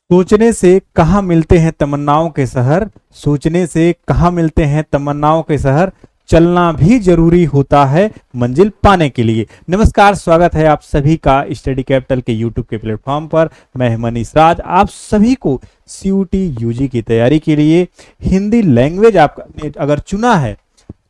सोचने से कहाँ मिलते हैं तमन्नाओं के शहर, सोचने से कहाँ मिलते हैं तमन्नाओं के शहर, चलना भी जरूरी होता है मंजिल पाने के लिए। नमस्कार, स्वागत है आप सभी का स्टडी कैपिटल के यूट्यूब के प्लेटफॉर्म पर। मैं मनीष राज आप सभी को सीयूटी यूजी की तैयारी के लिए हिंदी लैंग्वेज आपने अगर चुना है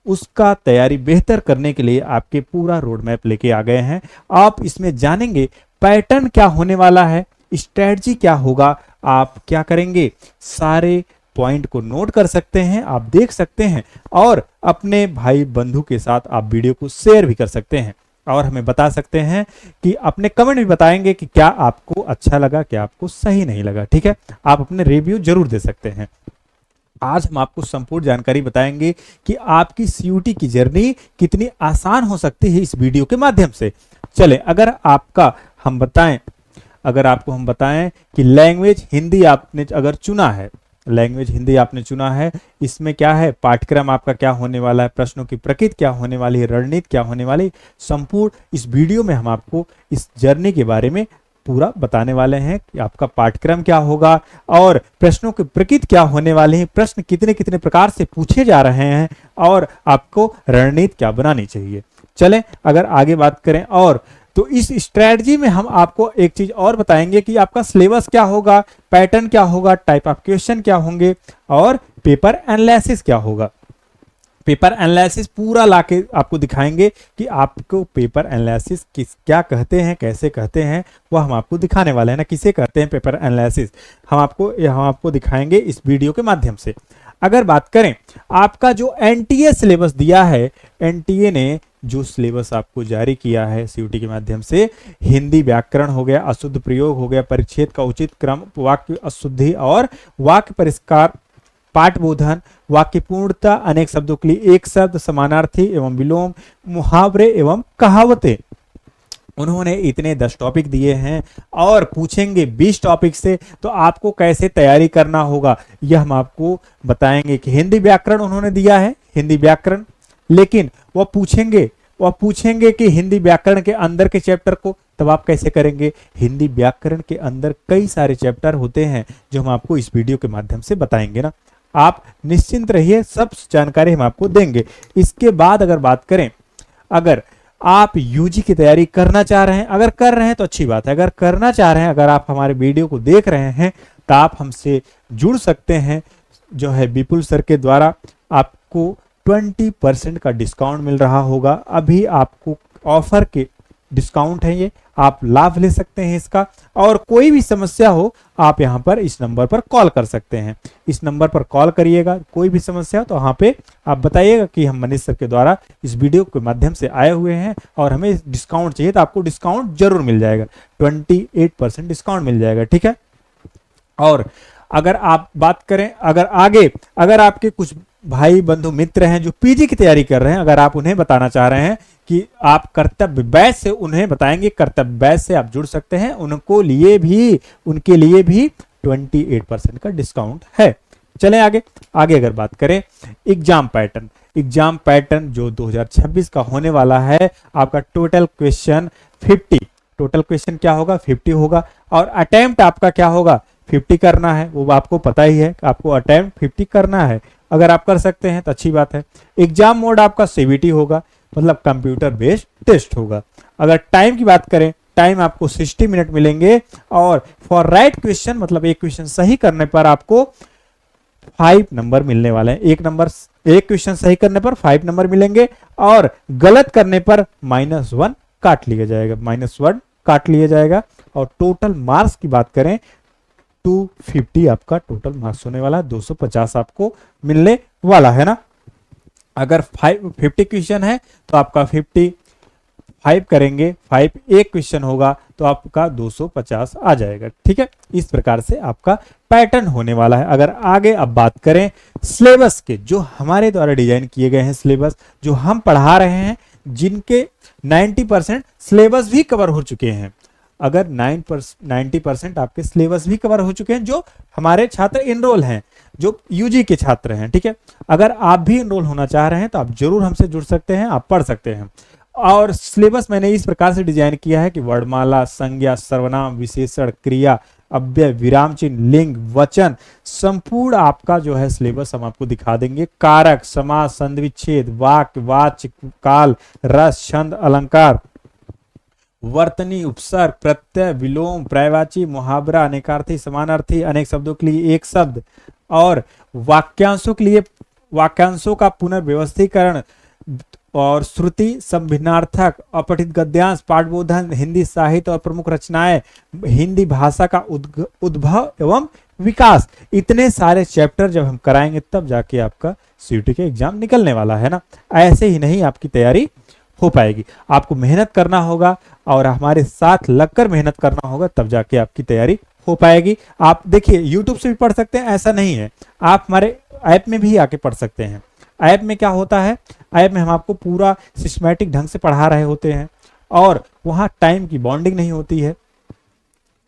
उसका तैयारी बेहतर करने के लिए आपके पूरा रोड मैप लेके आ गए हैं। आप इसमें जानेंगे पैटर्न क्या होने वाला है, स्ट्रेटजी क्या होगा, आप क्या करेंगे, सारे पॉइंट को नोट कर सकते हैं, आप देख सकते हैं और अपने भाई बंधु के साथ आप वीडियो को शेयर भी कर सकते हैं और हमें बता सकते हैं कि अपने कमेंट भी बताएंगे कि क्या आपको अच्छा लगा, क्या आपको सही नहीं लगा। ठीक है, आप अपने रिव्यू जरूर दे सकते हैं। आज हम आपको संपूर्ण जानकारी बताएंगे कि आपकी सीयूटी की जर्नी कितनी आसान हो सकती है इस वीडियो के माध्यम से। चले, अगर आपको हम बताएं कि लैंग्वेज हिंदी आपने अगर चुना है, लैंग्वेज हिंदी आपने चुना है, इसमें क्या है, पाठ्यक्रम आपका क्या होने वाला है, प्रश्नों की प्रकृति क्या होने वाली है, रणनीति क्या होने वाली, संपूर्ण इस वीडियो में हम आपको इस जर्नी के बारे में पूरा बताने वाले हैं कि आपका पाठ्यक्रम क्या होगा और प्रश्नों की प्रकृति क्या होने वाली है, प्रश्न कितने कितने प्रकार से पूछे जा रहे हैं और आपको रणनीति क्या बनानी चाहिए। चलें, अगर आगे बात करें और तो इस स्ट्रेटजी में हम आपको एक चीज और बताएंगे कि आपका सिलेबस क्या होगा, पैटर्न क्या होगा, टाइप ऑफ क्वेश्चन क्या होंगे और पेपर एनालिसिस क्या होगा। पेपर एनालिसिस पूरा लाके आपको दिखाएंगे कि आपको पेपर एनालिसिस क्या कहते हैं, कैसे कहते हैं, वह हम आपको दिखाने वाले हैं ना, किसे कहते हैं पेपर एनालिसिस, हम आपको दिखाएंगे इस वीडियो के माध्यम से। अगर बात करें आपका जो एनटीए सिलेबस दिया है, एनटीए ने जो सिलेबस आपको जारी किया है सीयूटी के माध्यम से, हिंदी व्याकरण हो गया, अशुद्ध प्रयोग हो गया, परिच्छेद का उचित क्रम, वाक्य अशुद्धि और वाक्य परिष्कार, पाठबोधन, वाक्य पूर्णता, अनेक शब्दों के लिए एक शब्द, समानार्थी एवं विलोम, मुहावरे एवं कहावतें, उन्होंने इतने 10 टॉपिक दिए हैं और पूछेंगे 20 टॉपिक से। तो आपको कैसे तैयारी करना होगा यह हम आपको बताएंगे कि हिंदी व्याकरण उन्होंने दिया है, हिंदी व्याकरण, लेकिन वह पूछेंगे कि हिंदी व्याकरण के अंदर के चैप्टर को तब आप कैसे करेंगे। हिंदी व्याकरण के अंदर कई सारे चैप्टर होते हैं जो हम आपको इस वीडियो के माध्यम से बताएंगे ना, आप निश्चिंत रहिए, सब जानकारी हम आपको देंगे। इसके बाद अगर बात करें, अगर आप यूजी की तैयारी करना चाह रहे हैं, अगर कर रहे हैं तो अच्छी बात है, अगर करना चाह रहे हैं, अगर आप हमारे वीडियो को देख रहे हैं तो आप हमसे जुड़ सकते हैं। जो है विपुल सर के द्वारा आपको 20% का डिस्काउंट मिल रहा होगा, अभी आपको ऑफर के डिस्काउंट है ये, आप लाभ ले सकते हैं इसका। और कोई भी समस्या हो आप यहाँ पर इस नंबर पर कॉल कर सकते हैं, इस नंबर पर कॉल करिएगा, कोई भी समस्या हो तो वहाँ पे आप बताइएगा कि हम मनीष सर के द्वारा इस वीडियो के माध्यम से आए हुए हैं और हमें डिस्काउंट चाहिए, तो आपको डिस्काउंट जरूर मिल जाएगा, 28% डिस्काउंट मिल जाएगा। ठीक है, और अगर आप बात करें, अगर आपके कुछ भाई बंधु मित्र हैं जो पीजी की तैयारी कर रहे हैं, अगर आप उन्हें बताना चाह रहे हैं कि आप कर्तव्य बैच से, उन्हें बताएंगे कर्तव्य बैच से आप जुड़ सकते हैं, उनके लिए भी 28% का डिस्काउंट है। चलें आगे अगर बात करें एग्जाम पैटर्न जो 2026 का होने वाला है, आपका टोटल क्वेश्चन क्या होगा, 50 होगा और अटेम्प्ट आपका क्या होगा, 50 करना है, वो आपको पता ही है, आपको अटेम्प्ट 50 करना है। अगर आप कर सकते हैं तो अच्छी बात है। एग्जाम मोड आपका सीबीटी होगा, मतलब कंप्यूटर बेस्ड टेस्ट होगा। अगर टाइम की बात करें, टाइम आपको 60 मिनट मिलेंगे और फॉर राइट क्वेश्चन, मतलब एक क्वेश्चन सही करने पर आपको 5 नंबर मिलने वाले हैं। एक क्वेश्चन सही करने पर 5 नंबर मिलेंगे और गलत करने पर -1 काट लिया जाएगा। और टोटल मार्क्स की बात करें 250 आपका टोटल मार्क्स होने वाला है, 250 आपको मिलने वाला है ना। अगर 50 क्वेश्चन है तो आपका 55 करेंगे, 5 एक क्वेश्चन होगा तो आपका 250 आ जाएगा। ठीक है, इस प्रकार से आपका पैटर्न होने वाला है। अगर आगे अब बात करें सिलेबस के, जो हमारे द्वारा डिजाइन किए गए हैं सिलेबस, जो हम पढ़ा रहे हैं, जिनके 90% सिलेबस भी कवर हो चुके हैं, अगर 90% आपके सिलेबस भी कवर हो चुके हैं, जो हमारे छात्र इनरोल हैं, जो यूजी के छात्र हैं। ठीक है, अगर आप भी इनरोल होना चाह रहे हैं तो आप जरूर हमसे जुड़ सकते हैं, आप पढ़ सकते हैं। और सिलेबस मैंने इस प्रकार से डिजाइन किया है कि वर्णमाला, संज्ञा, सर्वनाम, विशेषण, क्रिया, अव्यय, विराम चिन्ह, लिंग, वचन, संपूर्ण आपका जो है सिलेबस हम आपको दिखा देंगे। कारक, समास, संधि विच्छेद, वाक्य, वाच्य, काल, रस, छंद, अलंकार, वर्तनी, उपसर्ग, प्रत्यय, विलोम, पर्यायवाची, मुहावरा, अनेकार्थी, समानार्थी, अनेक शब्दों के लिए एक शब्द, और वाक्यांशों के लिए वाक्यांशों का पुनर्व्यवस्थीकरण, और श्रुति, संभिन्नार्थक, अपठित गद्यांश, पाठबोधन, हिंदी साहित्य और प्रमुख रचनाएं, हिंदी भाषा का उद्भव एवं विकास, इतने सारे चैप्टर जब हम कराएंगे तब जाके आपका सीयूटी का एग्जाम निकलने वाला है ना। ऐसे ही नहीं आपकी तैयारी हो पाएगी, आपको मेहनत करना होगा और हमारे साथ लगकर मेहनत करना होगा, तब जाके आपकी तैयारी हो पाएगी। आप देखिए यूट्यूब से भी पढ़ सकते हैं, ऐसा नहीं है, आप हमारे ऐप में भी आके पढ़ सकते हैं। ऐप में क्या होता है, ऐप में हम आपको पूरा सिस्टमैटिक ढंग से पढ़ा रहे होते हैं और वहां टाइम की बॉन्डिंग नहीं होती है,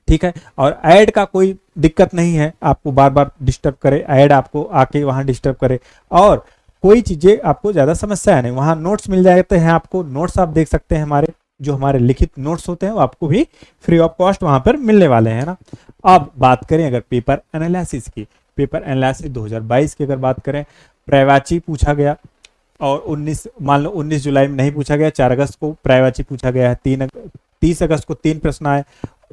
ठीक है, और ऐड का कोई दिक्कत नहीं है, आपको बार बार डिस्टर्ब करे, ऐड आपको आके वहां डिस्टर्ब करे, और कोई चीजें आपको ज्यादा समस्या है नहीं। वहां नोट्स मिल जाते हैं आपको, नोट्स आप देख सकते हैं, हमारे जो हमारे लिखित नोट्स होते हैं वो आपको भी फ्री ऑफ कॉस्ट वहां पर मिलने वाले हैं ना। अब बात करें अगर पेपर एनालिसिस की, पेपर एनालिसिस 2022 की अगर बात करें, पर्यायवाची पूछा गया और 19 मान लो 19 जुलाई में नहीं पूछा गया, 4 अगस्त को पर्यायवाची पूछा गया है, 30 अगस्त को 3 प्रश्न आए,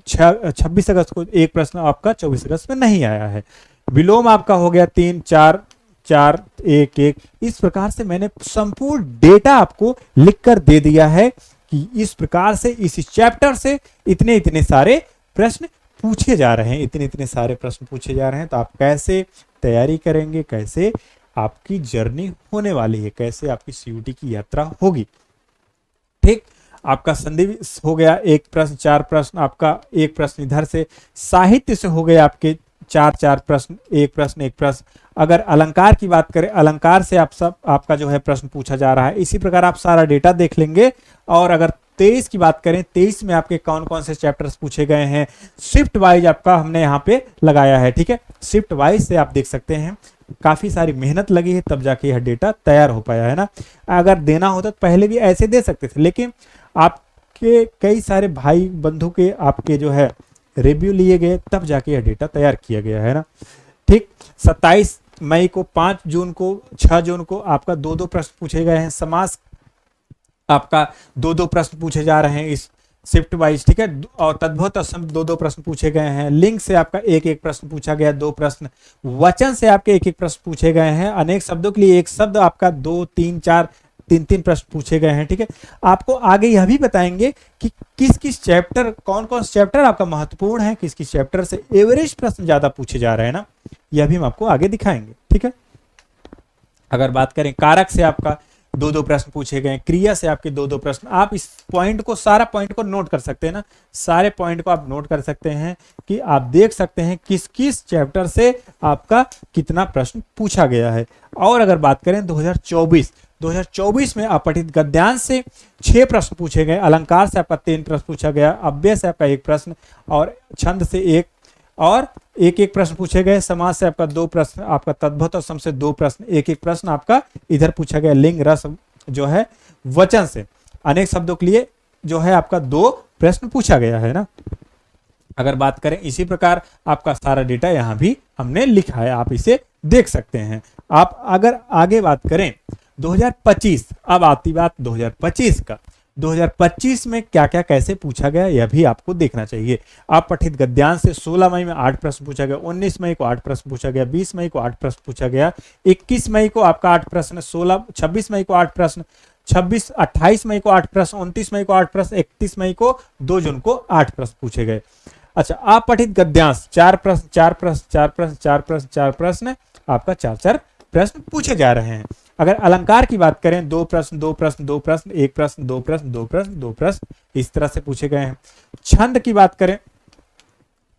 26 अगस्त को 1 प्रश्न आपका, 24 अगस्त में नहीं आया है। विलोम आपका हो गया 3, 4, 4, 1, 1, इस प्रकार से मैंने संपूर्ण डेटा आपको लिखकर दे दिया है कि इस प्रकार से इस चैप्टर से इतने इतने सारे प्रश्न पूछे जा रहे हैं, इतने इतने सारे प्रश्न पूछे जा रहे हैं। तो आप कैसे तैयारी करेंगे, कैसे आपकी जर्नी होने वाली है, कैसे आपकी सीयूटी की यात्रा होगी, ठीक। आपका संधि हो गया 1 प्रश्न, 4 प्रश्न, आपका 1 प्रश्न इधर से, साहित्य से हो गए आपके 4 प्रश्न, 1 प्रश्न 1 प्रश्न। अगर अलंकार की बात करें, अलंकार से आपका जो है प्रश्न पूछा जा रहा है। इसी प्रकार आप सारा डेटा देख लेंगे। और अगर 23 की बात करें, 23 में आपके कौन कौन से चैप्टर्स पूछे गए हैं, शिफ्ट वाइज आपका हमने यहाँ पे लगाया है, ठीक है। शिफ्ट वाइज से आप देख सकते हैं, काफी सारी मेहनत लगी है तब जाके यह डेटा तैयार हो पाया है ना। अगर देना होता तो पहले भी ऐसे दे सकते थे, लेकिन आपके कई सारे भाई बंधु के आपके जो है रिव्यू लिए गए तब जाके यह डेटा तैयार किया गया है ना, ठीक। 27 मई को, 5 जून को, 6 जून को आपका 2-2 प्रश्न पूछे गए हैं। समास आपका 2-2 प्रश्न पूछे जा रहे हैं इस शिफ्ट वाइज, ठीक है। और तद्भव तत्सम 2-2 प्रश्न पूछे गए हैं। लिंग से आपका 1-1 प्रश्न पूछा गया, 2 प्रश्न। वचन से आपके 1-1 प्रश्न पूछे गए हैं। अनेक शब्दों के लिए 1 शब्द आपका 2, 3, 4, 3-3 प्रश्न पूछे गए हैं, ठीक है। आपको आगे यह भी बताएंगे कि किस किस चैप्टर, कौन कौन से चैप्टर आपका महत्वपूर्ण है, किस किस चैप्टर से एवरेज प्रश्न ज्यादा पूछे जा रहे हैं ना, यह भी हम आपको आगे दिखाएंगे, ठीक है। अगर बात करें कारक से आपका 2-2 प्रश्न पूछे गए, क्रिया से आपके 2-2 प्रश्न। आप इस पॉइंट को, सारा पॉइंट को नोट कर सकते हैं ना, सारे पॉइंट को आप नोट कर सकते हैं कि आप देख सकते हैं किस किस चैप्टर से आपका कितना प्रश्न पूछा गया है। और अगर बात करें 2024 में अपठित गद्यांश से 6 प्रश्न पूछे गए, अलंकार से आपका 3 प्रश्न पूछा गया, अव्यय से आपका 1 प्रश्न और छंद से 1 और 1-1 प्रश्न पूछे गए। समाज से आपका 2 प्रश्न, आपका तद्भव तत्सम से 2 प्रश्न, 1-1 प्रश्न आपका इधर पूछा गया। लिंग, रस जो है, वचन से अनेक शब्दों के लिए जो है आपका 2 प्रश्न पूछा गया है ना। अगर बात करें इसी प्रकार आपका सारा डेटा यहाँ भी हमने लिखा है, आप इसे देख सकते हैं। आप अगर आगे बात करें 2025, अब आती बात 2025 का। 2025 में क्या क्या कैसे पूछा गया यह भी आपको देखना चाहिए। अपठित गद्यांश से 16 मई में 8 प्रश्न पूछा गया, 19 मई को 8 प्रश्न पूछा गया, 20 मई को 8 प्रश्न पूछा गया, 21 मई को आपका 8 प्रश्न, 26 मई को 8 प्रश्न, 28 मई को 8 प्रश्न, 29 मई को 8 प्रश्न, 31 मई को, 2 जून को 8 प्रश्न पूछे गए। अच्छा, अपठित गद्यांश 4 प्रश्न, 4 प्रश्न, 4 प्रश्न, 4 प्रश्न, 4 प्रश्न, आपका 4-4 प्रश्न पूछे जा रहे हैं। अगर अलंकार की बात करें 2 प्रश्न, 2 प्रश्न, 2 प्रश्न, 1 प्रश्न, 2 प्रश्न, 2 प्रश्न, 2 प्रश्न, इस तरह से पूछे गए हैं। छंद की बात करें,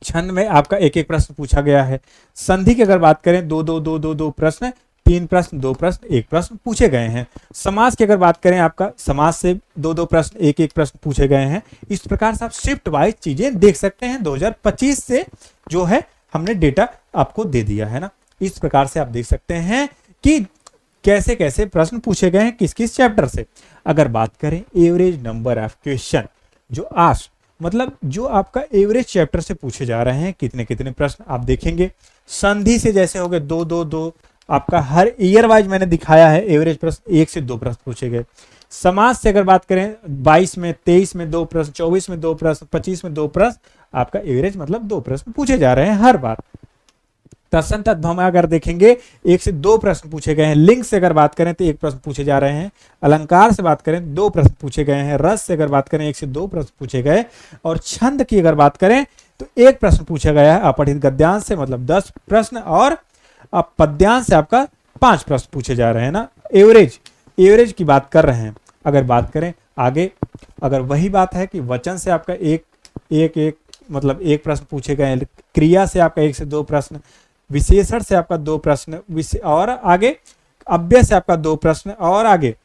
छंद में आपका 1-1 प्रश्न पूछा गया है। संधि की अगर बात करें 2-2 प्रश्न, 3 प्रश्न, 2 प्रश्न, 1 प्रश्न पूछे गए हैं। समास की अगर बात करें आपका, समास से 2-2 प्रश्न, 1-1 प्रश्न पूछे गए हैं। इस प्रकार से आप शिफ्ट वाइज चीजें देख सकते हैं। 2025 से जो है हमने डेटा आपको दे दिया है ना। इस प्रकार से आप देख सकते हैं कि कैसे कैसे प्रश्न पूछे गए हैं किस किस चैप्टर से। अगर बात करें एवरेज नंबर ऑफ क्वेश्चन जो आस्क्ड, मतलब जो आपका एवरेज चैप्टर से पूछे जा रहे हैं कितने कितने प्रश्न आप देखेंगे। संधि से जैसे हो गए 2 2 2, आपका हर ईयर वाइज मैंने दिखाया है एवरेज प्रश्न 1 से 2 प्रश्न पूछे गए। समाज से अगर बात करें 22 में, 23 में 2 प्रश्न, 24 में 2 प्रश्न, 25 में 2 प्रश्न, आपका एवरेज मतलब 2 प्रश्न पूछे जा रहे हैं हर बार। तत्सम तद्भव अगर देखेंगे 1 से 2 प्रश्न पूछे गए हैं। लिंग से अगर बात करें तो 1 प्रश्न पूछे जा रहे हैं। अलंकार से बात करें 2 प्रश्न पूछे गए हैं। रस से अगर बात करें 1 से 2 प्रश्न पूछे गए। और छंद की अगर बात करें तो 1 प्रश्न पूछा गया है। अपठित गद्यांश से मतलब 10 प्रश्न, और अब पद्यांश से आपका 5 प्रश्न पूछे जा रहे हैं ना। एवरेज की बात कर रहे हैं। अगर बात करें आगे, अगर वही बात है कि वचन से आपका एक मतलब 1 प्रश्न पूछे गए हैं। क्रिया से आपका 1 से 2 प्रश्न, विशेषण से आपका 2 प्रश्न, और आगे अव्यय से आपका 2 प्रश्न, और आगे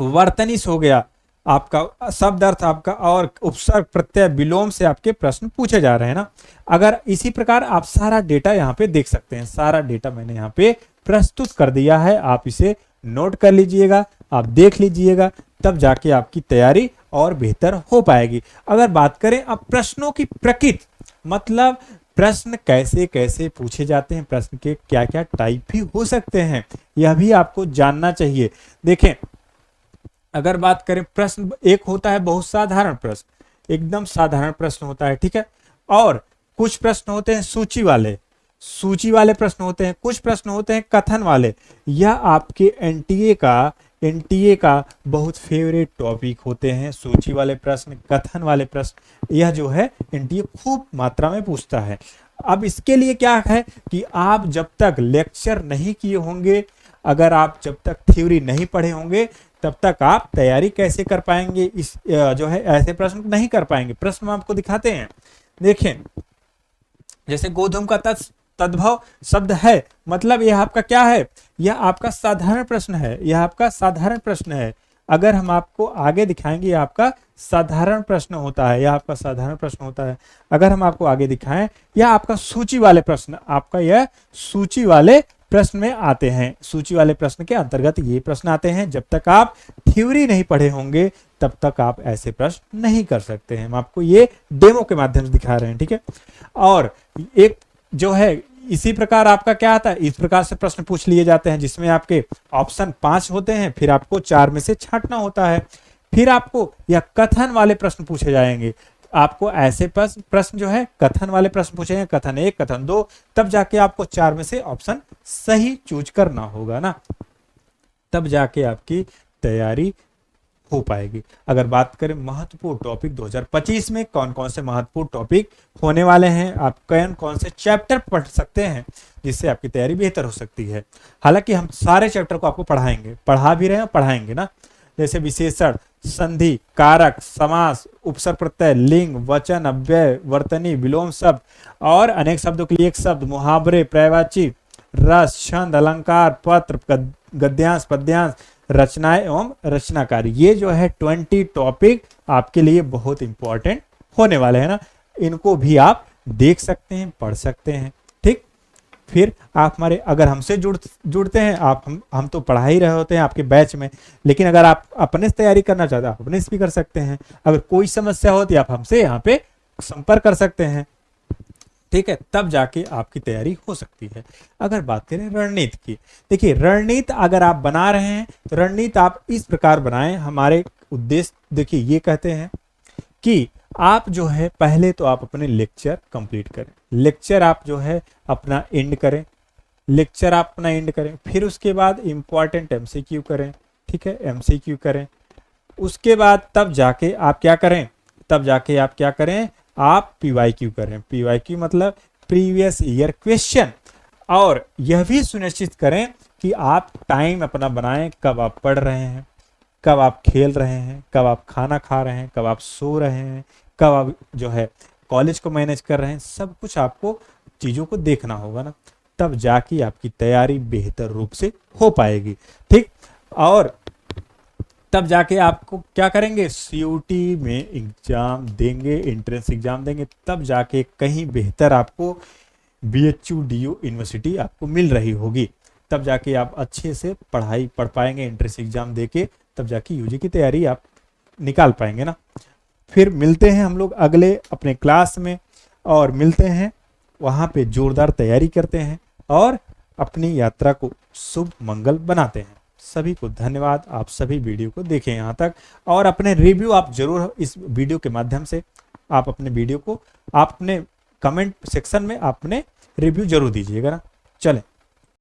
वर्तनीश हो गया आपका शब्द अर्थ आपका, और उपसर्ग प्रत्यय विलोम से आपके प्रश्न पूछे जा रहे हैं ना। अगर इसी प्रकार आप सारा डेटा यहाँ पे देख सकते हैं। सारा डेटा मैंने यहाँ पे प्रस्तुत कर दिया है, आप इसे नोट कर लीजिएगा, आप देख लीजिएगा, तब जाके आपकी तैयारी और बेहतर हो पाएगी। अगर बात करें अब प्रश्नों की प्रकृति, मतलब प्रश्न कैसे कैसे पूछे जाते हैं, प्रश्न के क्या क्या टाइप भी हो सकते हैं, यह भी आपको जानना चाहिए। देखें, अगर बात करें प्रश्न एक होता है बहुत साधारण प्रश्न, एकदम साधारण प्रश्न होता है, ठीक है। और कुछ प्रश्न होते हैं सूची वाले प्रश्न होते हैं, कुछ प्रश्न होते हैं कथन वाले। यह आपके एनटीए का बहुत फेवरेट टॉपिक होते हैं, सूची वाले प्रश्न, कथन वाले प्रश्न। यह जो है एनटीए खूब मात्रा में पूछता है। अब इसके लिए क्या है कि आप जब तक लेक्चर नहीं किए होंगे, अगर आप जब तक थ्योरी नहीं पढ़े होंगे, तब तक आप तैयारी कैसे कर पाएंगे, इस जो है ऐसे प्रश्न नहीं कर पाएंगे। प्रश्न हम आपको दिखाते हैं। देखें, जैसे गोधूम का तद्भव शब्द है, मतलब यह आपका क्या है, यह आपका साधारण प्रश्न है, यह आपका साधारण प्रश्न है। अगर हम आपको आगे दिखाएंगे, यह आपका साधारण प्रश्न होता है, यह आपका साधारण प्रश्न होता है। अगर हम आपको आगे दिखाएं, यह आपका सूची वाले प्रश्न, आपका यह सूची वाले प्रश्न में आते हैं। सूची वाले प्रश्न के अंतर्गत ये प्रश्न आते हैं। जब तक आप थ्योरी नहीं पढ़े होंगे, तब तक आप ऐसे प्रश्न नहीं कर सकते हैं। हम आपको ये डेमो के माध्यम से दिखा रहे हैं, ठीक है। और एक जो है इसी प्रकार आपका क्या आता है, इस प्रकार से प्रश्न पूछ लिए जाते हैं, जिसमें आपके ऑप्शन 5 होते हैं, फिर आपको 4 में से छांटना होता है। फिर आपको यह कथन वाले प्रश्न पूछे जाएंगे। आपको ऐसे प्रश्न जो है कथन वाले प्रश्न पूछेंगे, कथन 1, कथन 2, तब जाके आपको 4 में से ऑप्शन सही चूज करना होगा ना, तब जाके आपकी तैयारी हो पाएगी। अगर बात करें महत्वपूर्ण टॉपिक 2025 में कौन कौन से महत्वपूर्ण टॉपिक होने वाले हैं, आप कौन कौन से चैप्टर पढ़ सकते हैं, जिससे आपकी तैयारी बेहतर हो सकती है। हालांकि हम सारे चैप्टर को आपको पढ़ाएंगे, पढ़ा भी रहे हैं, पढ़ाएंगे ना। जैसे विशेषण, संधि, कारक, समास, उपसर्ग प्रत्यय, लिंग, वचन, अव्यय, वर्तनी, विलोम शब्द और अनेक शब्दों के लिए एक शब्द, मुहावरे, पर्यायवाची, रस, छंद, अलंकार, पत्र, गद्यांश, पद्यांश, रचनाएं एवं रचनाकार। ये जो है 20 टॉपिक आपके लिए बहुत इंपॉर्टेंट होने वाले हैं ना। इनको भी आप देख सकते हैं, पढ़ सकते हैं, ठीक। फिर आप हमारे अगर हमसे जुड़ते हैं, आप हम तो पढ़ा ही रहे होते हैं आपके बैच में, लेकिन अगर आप अपने से तैयारी करना चाहते हैं, आप अपने से भी कर सकते हैं। अगर कोई समस्या होती है, आप हमसे यहाँ पे संपर्क कर सकते हैं, ठीक है। तब जाके आपकी तैयारी हो सकती है। अगर बात करें रणनीति की, देखिए रणनीति अगर आप बना रहे हैं तो रणनीति आप इस प्रकार बनाएं। हमारे उद्देश्य देखिए ये कहते हैं कि आप जो है पहले तो आप अपने लेक्चर कंप्लीट करें, लेक्चर आप जो है अपना एंड करें, लेक्चर आप अपना एंड करें। फिर उसके बाद इंपॉर्टेंट एमसीक्यू करें, ठीक है, एमसीक्यू करें। उसके बाद तब जाके आप क्या करें, तब जाके आप क्या करें, आप पीवाईक्यू करें। पीवाईक्यू मतलब प्रीवियस ईयर क्वेश्चन। और यह भी सुनिश्चित करें कि आप टाइम अपना बनाएं, कब आप पढ़ रहे हैं, कब आप खेल रहे हैं, कब आप खाना खा रहे हैं, कब आप सो रहे हैं, कब आप जो है कॉलेज को मैनेज कर रहे हैं। सब कुछ आपको चीज़ों को देखना होगा ना, तब जाके आपकी तैयारी बेहतर रूप से हो पाएगी, ठीक। और तब जाके आपको क्या करेंगे, सीयूटी में एग्जाम देंगे, एंट्रेंस एग्जाम देंगे, तब जाके कहीं बेहतर आपको बीएचयू डीयू यूनिवर्सिटी आपको मिल रही होगी। तब जाके आप अच्छे से पढ़ पाएंगे, एंट्रेंस एग्जाम देके तब जाके यूजी की तैयारी आप निकाल पाएंगे ना। फिर मिलते हैं हम लोग अगले अपने क्लास में, और मिलते हैं वहाँ पे जोरदार तैयारी करते हैं और अपनी यात्रा को शुभ मंगल बनाते हैं। सभी को धन्यवाद, आप सभी वीडियो को देखें यहाँ तक, और अपने रिव्यू आप जरूर इस वीडियो के माध्यम से आप अपने वीडियो को आपने कमेंट सेक्शन में आपने रिव्यू जरूर दीजिएगा ना। चलें।